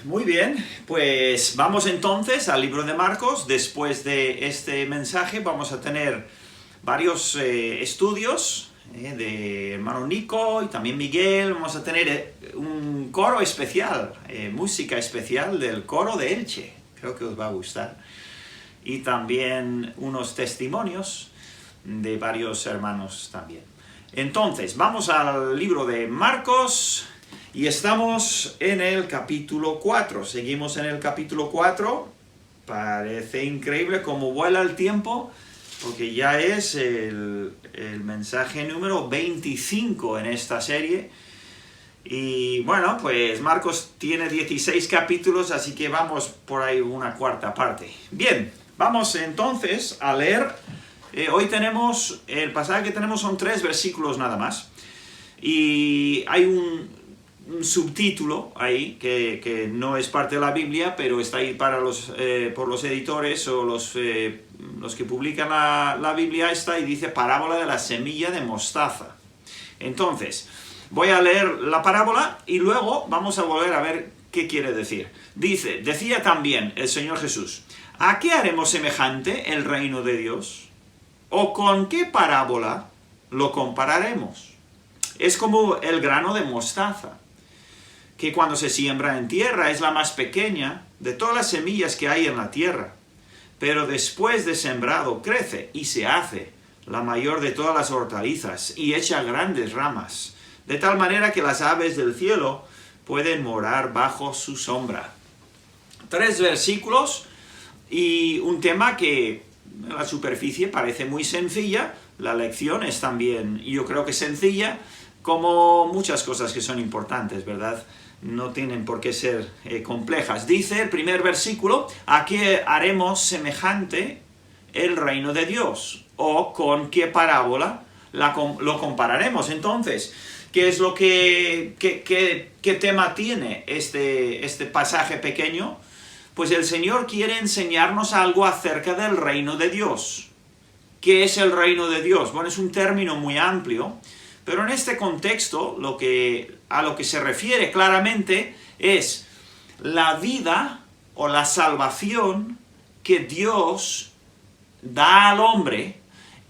Muy bien, pues vamos entonces al libro de Marcos. Después de este mensaje vamos a tener varios estudios de hermano Nico y también Miguel. Vamos a tener un coro especial, música especial del coro de Elche. Creo que os va a gustar. Y también unos testimonios de varios hermanos también. Entonces, vamos al libro de Marcos. Y estamos en el capítulo 4, seguimos en el capítulo 4, parece increíble cómo vuela el tiempo, porque ya es el mensaje número 25 en esta serie. Y bueno, pues Marcos tiene 16 capítulos, así que vamos por ahí una cuarta parte. Bien, vamos entonces a leer. Hoy tenemos, el pasaje que tenemos son 3 versículos nada más. Y hay un subtítulo ahí, que no es parte de la Biblia, pero está ahí para por los editores o los que publican la Biblia, está y dice parábola de la semilla de mostaza. Entonces, voy a leer la parábola y luego vamos a volver a ver qué quiere decir. Decía también el Señor Jesús: ¿a qué haremos semejante el reino de Dios? ¿O con qué parábola lo compararemos? Es como el grano de mostaza, que cuando se siembra en tierra es la más pequeña de todas las semillas que hay en la tierra, pero después de sembrado crece y se hace la mayor de todas las hortalizas y echa grandes ramas, de tal manera que las aves del cielo pueden morar bajo su sombra. 3 versículos y un tema que en la superficie parece muy sencilla. La lección es también, yo creo que sencilla, como muchas cosas que son importantes, ¿verdad? No tienen por qué ser complejas. Dice el primer versículo: ¿a qué haremos semejante el reino de Dios? ¿O con qué parábola lo compararemos? Entonces, ¿qué es lo qué tema tiene este pasaje pequeño? Pues el Señor quiere enseñarnos algo acerca del reino de Dios. ¿Qué es el reino de Dios? Bueno, es un término muy amplio, pero en este contexto a lo que se refiere claramente es la vida o la salvación que Dios da al hombre,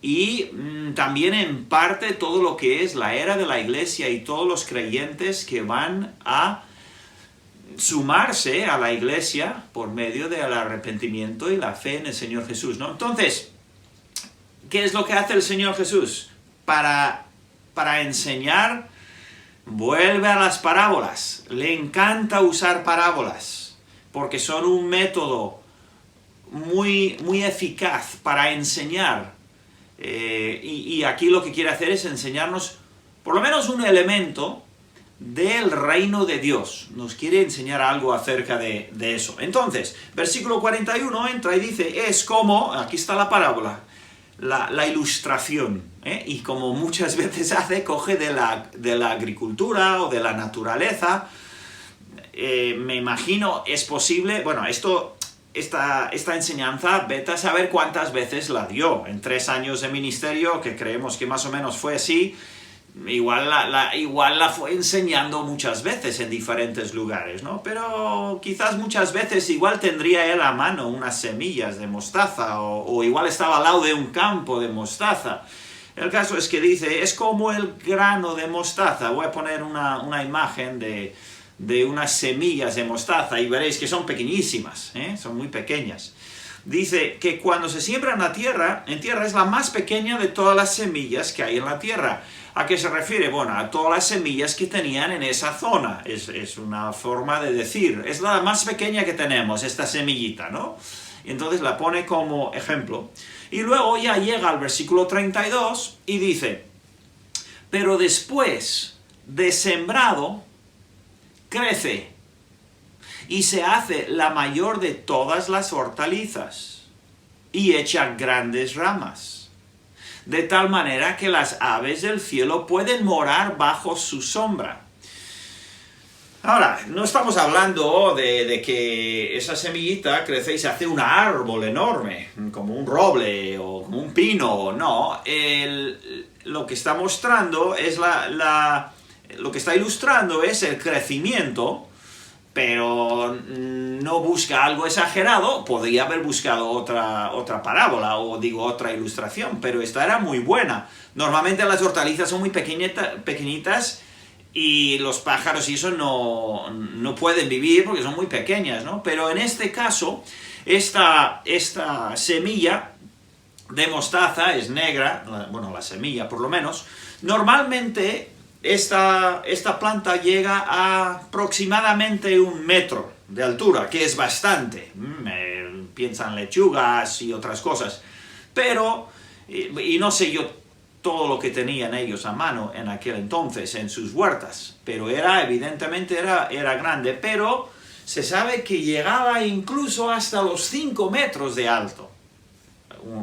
y también en parte todo lo que es la era de la iglesia y todos los creyentes que van a sumarse a la iglesia por medio del arrepentimiento y la fe en el Señor Jesús, ¿no? Entonces, ¿qué es lo que hace el Señor Jesús? Para enseñar, vuelve a las parábolas. Le encanta usar parábolas, porque son un método muy, muy eficaz para enseñar. Y aquí lo que quiere hacer es enseñarnos por lo menos un elemento del reino de Dios. Nos quiere enseñar algo acerca de eso. Entonces, versículo 41 entra y dice, es como, aquí está la parábola, la ilustración, y como muchas veces hace, coge de la agricultura o de la naturaleza. Me imagino, es posible, bueno, esta enseñanza, vete a saber cuántas veces la dio. En 3 años de ministerio, que creemos que más o menos fue así, igual la fue enseñando muchas veces en diferentes lugares, ¿no? Pero quizás muchas veces igual tendría él a mano unas semillas de mostaza, o igual estaba al lado de un campo de mostaza. El caso es que dice, es como el grano de mostaza. Voy a poner una imagen de unas semillas de mostaza y veréis que son pequeñísimas, son muy pequeñas. Dice que cuando se siembra en tierra es la más pequeña de todas las semillas que hay en la tierra. ¿A qué se refiere? Bueno, a todas las semillas que tenían en esa zona. Es una forma de decir, es la más pequeña que tenemos, esta semillita, ¿no? Y entonces la pone como ejemplo. Y luego ya llega al versículo 32 y dice, pero después de sembrado, crece y se hace la mayor de todas las hortalizas y echa grandes ramas, de tal manera que las aves del cielo pueden morar bajo su sombra. Ahora, no estamos hablando de que esa semillita crece y se hace un árbol enorme, como un roble o como un pino, no. Lo que está mostrando es lo que está ilustrando es el crecimiento, pero no busca algo exagerado. Podría haber buscado otra parábola, o digo, otra ilustración, pero esta era muy buena. Normalmente las hortalizas son muy pequeñitas, y los pájaros y eso no pueden vivir porque son muy pequeñas, ¿no? Pero en este caso, esta semilla de mostaza es negra, bueno, la semilla por lo menos. Normalmente esta planta llega a aproximadamente 1 metro de altura, que es bastante. Piensan lechugas y otras cosas. Pero, y no sé yo todo lo que tenían ellos a mano en aquel entonces en sus huertas, pero evidentemente era grande, pero se sabe que llegaba incluso hasta los 5 metros de alto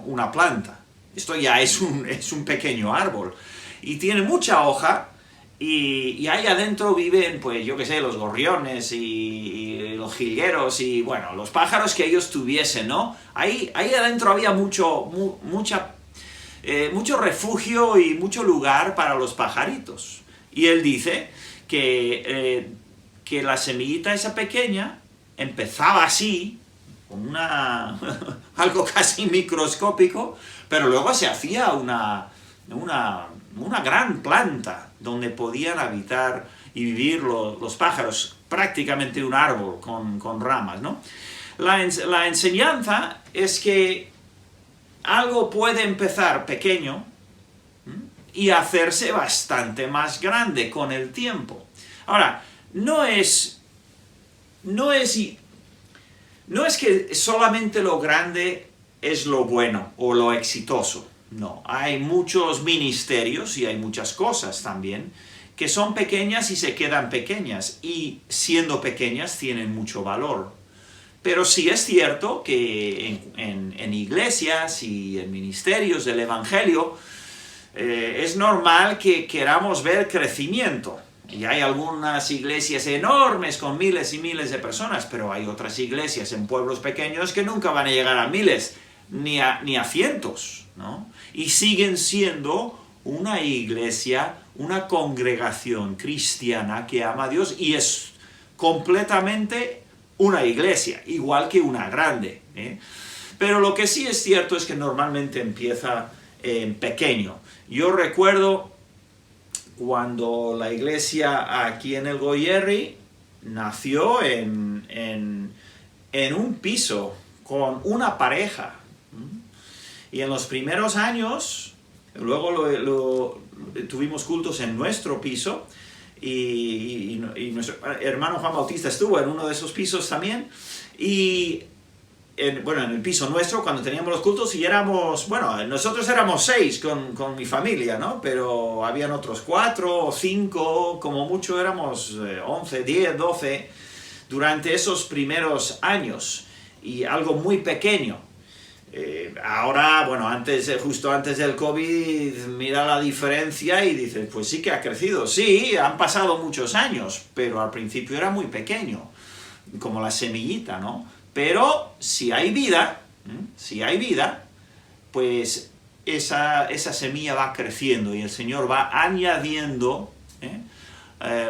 una planta. Esto ya es un pequeño árbol, y tiene mucha hoja, y ahí adentro viven, pues yo qué sé, los gorriones y los jilgueros y, bueno, los pájaros que ellos tuviesen, ¿no? Ahí adentro había mucho refugio y mucho lugar para los pajaritos. Y él dice que la semillita esa pequeña empezaba así, con algo casi microscópico, pero luego se hacía una gran planta donde podían habitar y vivir los pájaros, prácticamente un árbol con ramas, ¿no? La enseñanza es que algo puede empezar pequeño y hacerse bastante más grande con el tiempo. Ahora, no es que solamente lo grande es lo bueno o lo exitoso. No, hay muchos ministerios y hay muchas cosas también que son pequeñas y se quedan pequeñas, y siendo pequeñas tienen mucho valor. Pero sí es cierto que en iglesias y en ministerios del Evangelio es normal que queramos ver crecimiento. Y hay algunas iglesias enormes con miles y miles de personas, pero hay otras iglesias en pueblos pequeños que nunca van a llegar a miles, ni a cientos, ¿no? Y siguen siendo una iglesia, una congregación cristiana que ama a Dios, y es completamente una iglesia, igual que una grande, ¿eh? Pero lo que sí es cierto es que normalmente empieza en pequeño. Yo recuerdo cuando la iglesia aquí en el Goierri nació en un piso con una pareja. Y en los primeros años, luego tuvimos cultos en nuestro piso, y nuestro hermano Juan Bautista estuvo en uno de esos pisos también, y en el piso nuestro cuando teníamos los cultos, y nosotros éramos 6 con mi familia, ¿no? Pero habían otros 4 o 5, como mucho éramos 11, 10, 12, durante esos primeros años, y algo muy pequeño. Ahora, justo antes del COVID, mira la diferencia y dices, pues sí que ha crecido. Sí, han pasado muchos años, pero al principio era muy pequeño, como la semillita, ¿no? Pero si hay vida, pues esa semilla va creciendo, y el Señor va añadiendo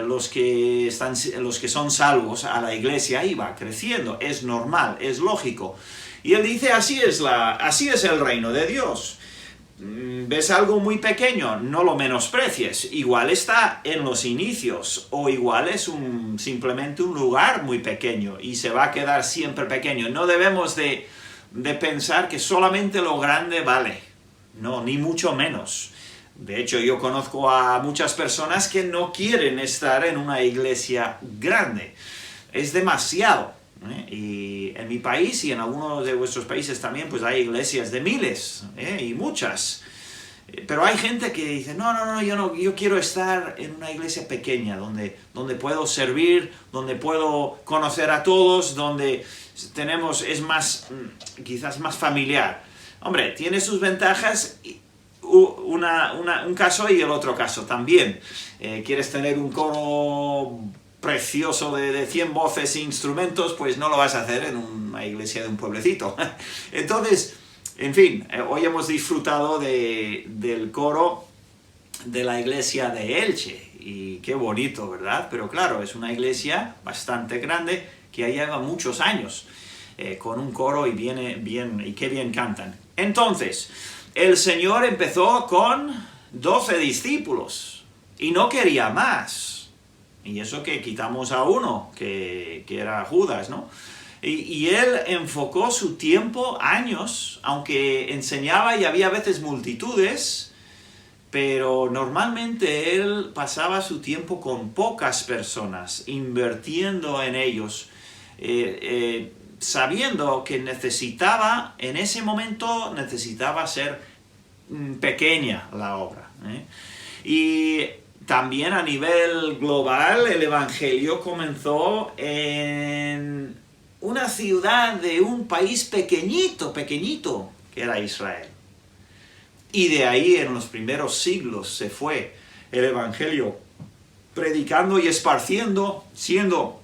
los que son salvos a la iglesia, y va creciendo. Es normal, es lógico. Y él dice, así es el reino de Dios. ¿Ves algo muy pequeño? No lo menosprecies. Igual está en los inicios, o igual es simplemente un lugar muy pequeño y se va a quedar siempre pequeño. No debemos de pensar que solamente lo grande vale. No, ni mucho menos. De hecho, yo conozco a muchas personas que no quieren estar en una iglesia grande. Es demasiado. Y en mi país y en algunos de vuestros países también, pues hay iglesias de miles, y muchas. Pero hay gente que dice, no, yo quiero estar en una iglesia pequeña, donde puedo servir, donde puedo conocer a todos, donde es más, quizás más familiar. Hombre, tiene sus ventajas, un caso y el otro caso también. Quieres tener un coro precioso de 100 voces e instrumentos, pues no lo vas a hacer en una iglesia de un pueblecito. Entonces, en fin, hoy hemos disfrutado del coro de la iglesia de Elche, y qué bonito, ¿verdad? Pero claro, es una iglesia bastante grande que ya lleva muchos años con un coro y qué bien cantan. Entonces, el Señor empezó con 12 discípulos y no quería más. Y eso que quitamos a uno, que era Judas, ¿no? Y él enfocó su tiempo, años, aunque enseñaba y había a veces multitudes, pero normalmente él pasaba su tiempo con pocas personas, invirtiendo en ellos, sabiendo que en ese momento necesitaba ser pequeña la obra. Y también a nivel global el Evangelio comenzó en una ciudad de un país pequeñito, que era Israel. Y de ahí en los primeros siglos se fue el Evangelio predicando y esparciendo, siendo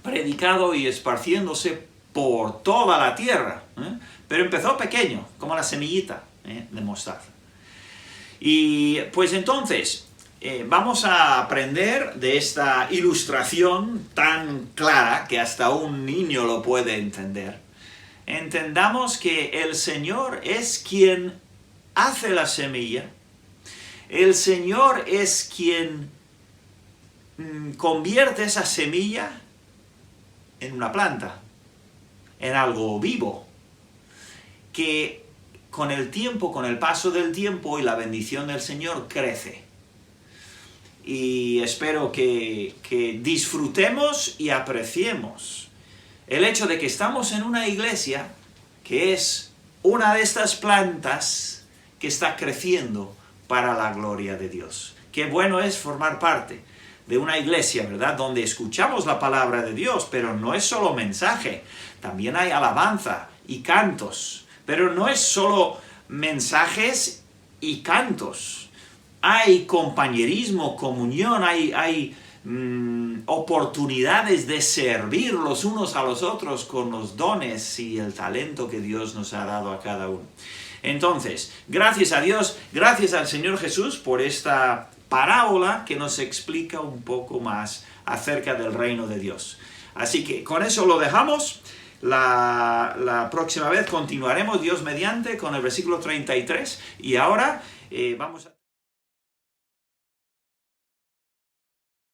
predicado y esparciéndose por toda la tierra. Pero empezó pequeño, como la semillita de mostaza. Y pues entonces vamos a aprender de esta ilustración tan clara que hasta un niño lo puede entender. Entendamos que el Señor es quien hace la semilla. El Señor es quien convierte esa semilla en una planta, en algo vivo, que con el tiempo, con el paso del tiempo y la bendición del Señor crece. Y espero que disfrutemos y apreciemos el hecho de que estamos en una iglesia que es una de estas plantas que está creciendo para la gloria de Dios. Qué bueno es formar parte de una iglesia, ¿verdad?, donde escuchamos la palabra de Dios, pero no es solo mensaje, también hay alabanza y cantos, pero no es solo mensajes y cantos, hay compañerismo, comunión, hay oportunidades de servir los unos a los otros con los dones y el talento que Dios nos ha dado a cada uno. Entonces, gracias a Dios, gracias al Señor Jesús por esta parábola que nos explica un poco más acerca del reino de Dios. Así que con eso lo dejamos. La próxima vez continuaremos, Dios mediante, con el versículo 33. Y ahora vamos a...